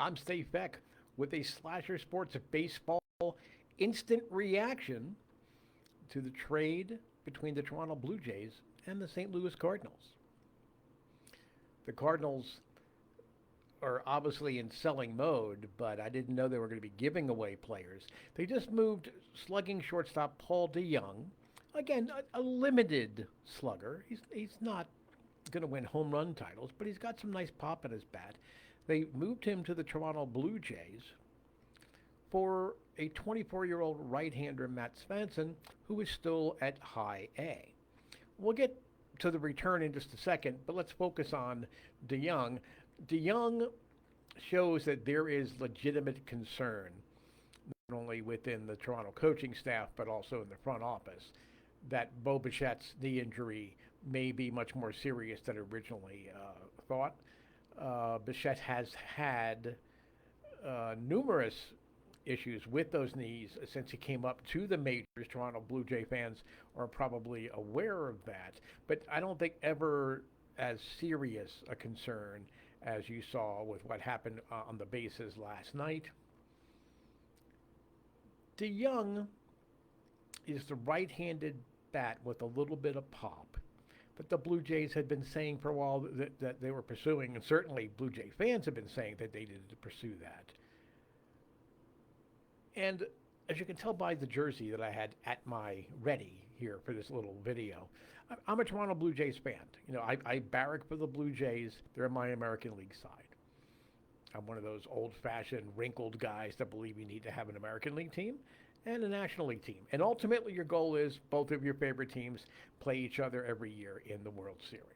I'm Steve Beck with a Slasher Sports Baseball instant reaction to the trade between the Toronto Blue Jays and the St. Louis Cardinals. The Cardinals are obviously in selling mode, but I didn't know they were going to be giving away players. They just moved slugging shortstop Paul DeJong. Again, a limited slugger. He's not going to win home run titles, but he's got some nice pop in his bat. They moved him to the Toronto Blue Jays for a 24-year-old right-hander, Matt Svanson, who is still at high A. We'll get to the return in just a second, but let's focus on DeJong. DeJong shows that there is legitimate concern, not only within the Toronto coaching staff, but also in the front office, that Bo Bichette's knee injury may be much more serious than originally thought. Bichette has had numerous issues with those knees since he came up to the majors. Toronto Blue Jay fans are probably aware of that, but I don't think ever as serious a concern as you saw with what happened on the bases last night. DeJong is the right-handed bat with a little bit of pop that the Blue Jays had been saying for a while that they were pursuing, and certainly Blue Jay fans have been saying that they needed to pursue that. And as you can tell by the jersey that I had at my ready here for this little video, I'm a Toronto Blue Jays fan. You know, I barrack for the Blue Jays. They're my American League side. I'm one of those old-fashioned, wrinkled guys that believe you need to have an American League team and a National League team. And ultimately, your goal is both of your favorite teams play each other every year in the World Series.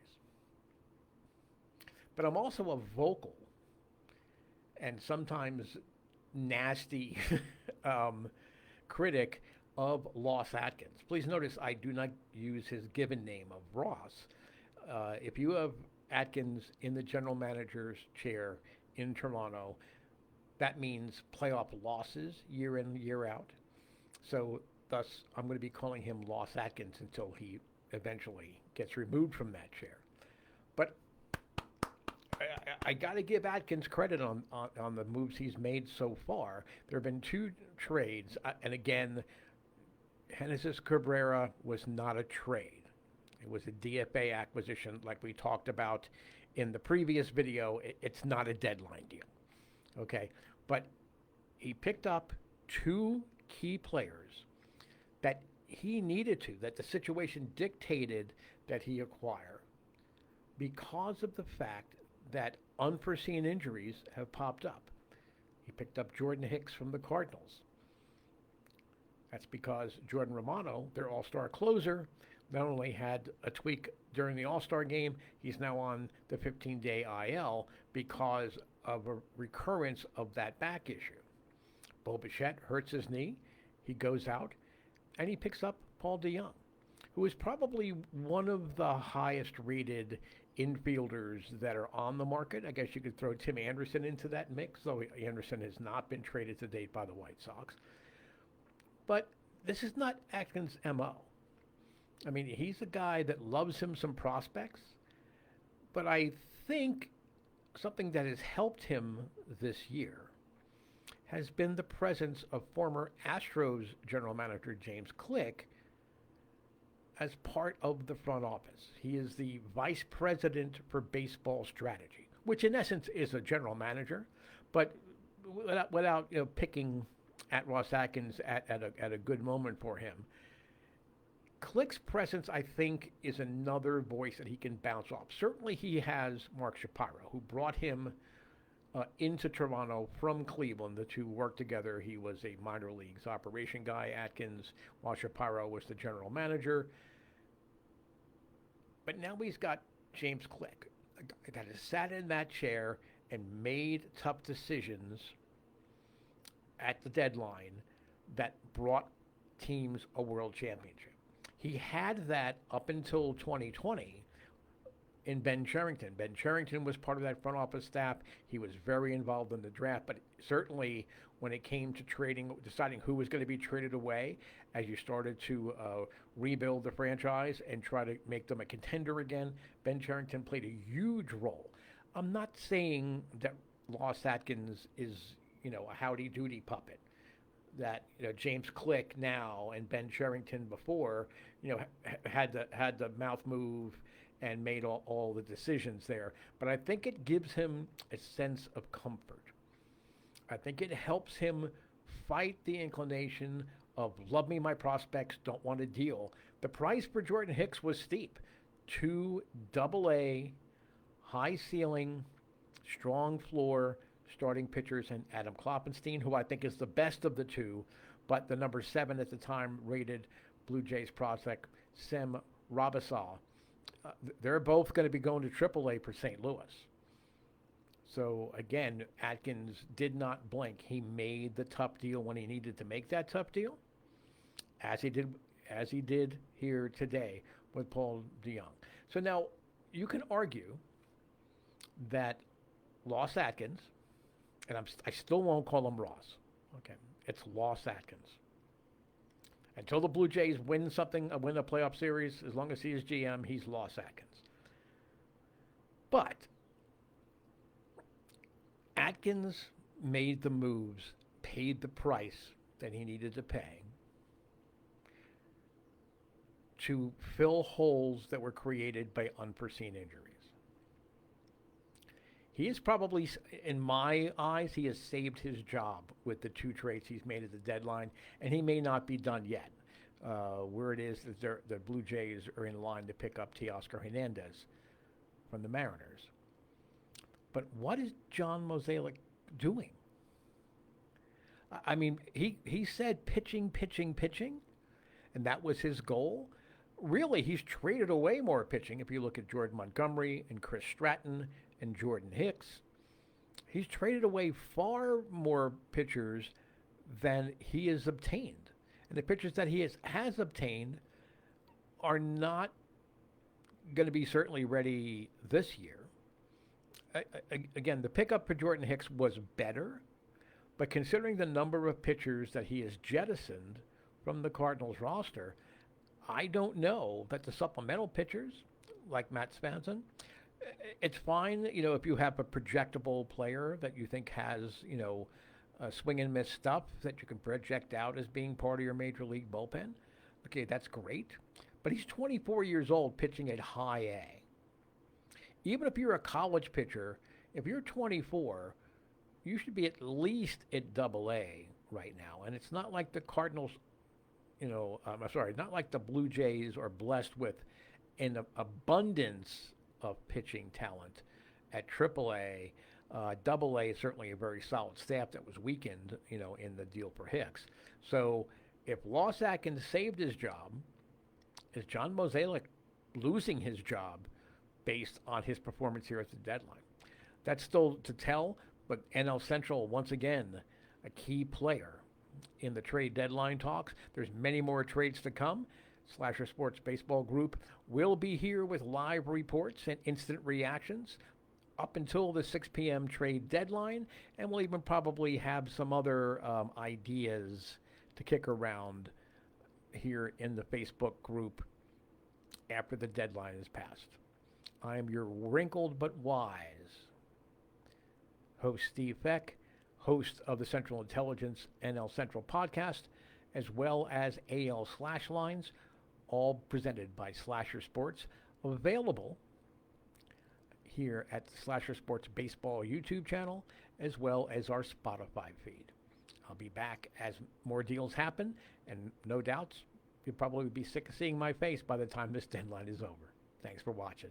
But I'm also a vocal and sometimes nasty critic of Ross Atkins. Please notice I do not use his given name of Ross. If you have Atkins in the general manager's chair in Toronto, that means playoff losses year in, year out. So thus, I'm going to be calling him Ross Atkins until he eventually gets removed from that chair. But I got to give Atkins credit on the moves he's made so far. There have been two trades, and again, Genesis Cabrera was not a trade. It was a DFA acquisition like we talked about in the previous video. It's not a deadline deal, okay? But he picked up two key players that he needed to, that the situation dictated that he acquire because of the fact that unforeseen injuries have popped up. He picked up Jordan Hicks from the Cardinals. That's because Jordan Romano, their all-star closer, not only had a tweak during the all-star game, he's now on the 15-day IL because of a recurrence of that back issue. Bo Bichette hurts his knee. He goes out, and he picks up Paul DeJong, who is probably one of the highest-rated infielders that are on the market. I guess you could throw Tim Anderson into that mix, though Anderson has not been traded to date by the White Sox. But this is not Atkins' MO. I mean, he's a guy that loves him some prospects, but I think something that has helped him this year has been the presence of former Astros general manager James Click as part of the front office. He is the vice president for baseball strategy, which in essence is a general manager, but without picking at Ross Atkins at a good moment for him. Click's presence, I think, is another voice that he can bounce off. Certainly he has Mark Shapiro, who brought him into Toronto from Cleveland. The two worked together. He was a minor leagues operation guy, Atkins, while Shapiro was the general manager. But now he's got James Click, a guy that has sat in that chair and made tough decisions at the deadline that brought teams a world championship. He had that up until 2020 in Ben Cherington. Ben Cherington was part of that front office staff. He was very involved in the draft, but certainly when it came to deciding who was going to be traded away, as you started to rebuild the franchise and try to make them a contender again, Ben Cherington played a huge role. I'm not saying that Loss Atkins is, a howdy doody puppet that, James Click now and Ben Sherrington before, had the mouth move and made all the decisions there. But I think it gives him a sense of comfort. I think it helps him fight the inclination of love me my prospects, don't want to deal. The price for Jordan Hicks was steep. 2 AA, high ceiling, strong floor starting pitchers, and Adam Kloppenstein, who I think is the best of the two, but the number 7 at the time rated Blue Jays prospect, Sem Robasal. They're both going to be going to AAA for St. Louis. So again, Atkins did not blink. He made the tough deal when he needed to make that tough deal, as he did here today with Paul DeJong. So now you can argue that Loss Atkins, and I still won't call him Ross. Okay, it's Loss Atkins. Until the Blue Jays win a playoff series, as long as he is GM, he's Loss Atkins. But Atkins made the moves, paid the price that he needed to pay to fill holes that were created by unforeseen injuries. He is probably, in my eyes, he has saved his job with the 2 trades he's made at the deadline, and he may not be done yet. Where it is that the Blue Jays are in line to pick up Teoscar Hernandez from the Mariners. But what is John Mozeliak doing? I mean, he said pitching, and that was his goal. Really, he's traded away more pitching. If you look at Jordan Montgomery and Chris Stratton and Jordan Hicks, he's traded away far more pitchers than he has obtained. And the pitchers that he has obtained are not going to be certainly ready this year. Again, the pickup for Jordan Hicks was better, but considering the number of pitchers that he has jettisoned from the Cardinals roster, I don't know that the supplemental pitchers, like Matt Svanson, it's fine, if you have a projectable player that you think has, swing and miss stuff that you can project out as being part of your major league bullpen. Okay, that's great. But he's 24 years old pitching at high A. Even if you're a college pitcher, if you're 24, you should be at least at double A right now. And it's not like the Cardinals, not like the Blue Jays are blessed with an abundance of pitching talent at triple A. Double A is certainly a very solid staff that was weakened, in the deal for Hicks. So if Loss Atkins saved his job, is John Mozeliak losing his job based on his performance here at the deadline? That's still to tell, but NL Central, once again, a key player in the trade deadline talks. There's many more trades to come. Slasher Sports Baseball Group will be here with live reports and instant reactions up until the 6 p.m. trade deadline, and we'll even probably have some other ideas to kick around here in the Facebook group after the deadline is passed. I am your wrinkled but wise host, Steve Feck, host of the Central Intelligence NL Central podcast, as well as AL Slash Lines, all presented by Slasher Sports, available here at the Slasher Sports Baseball YouTube channel, as well as our Spotify feed. I'll be back as more deals happen, and no doubts, you'll probably be sick of seeing my face by the time this deadline is over. Thanks for watching.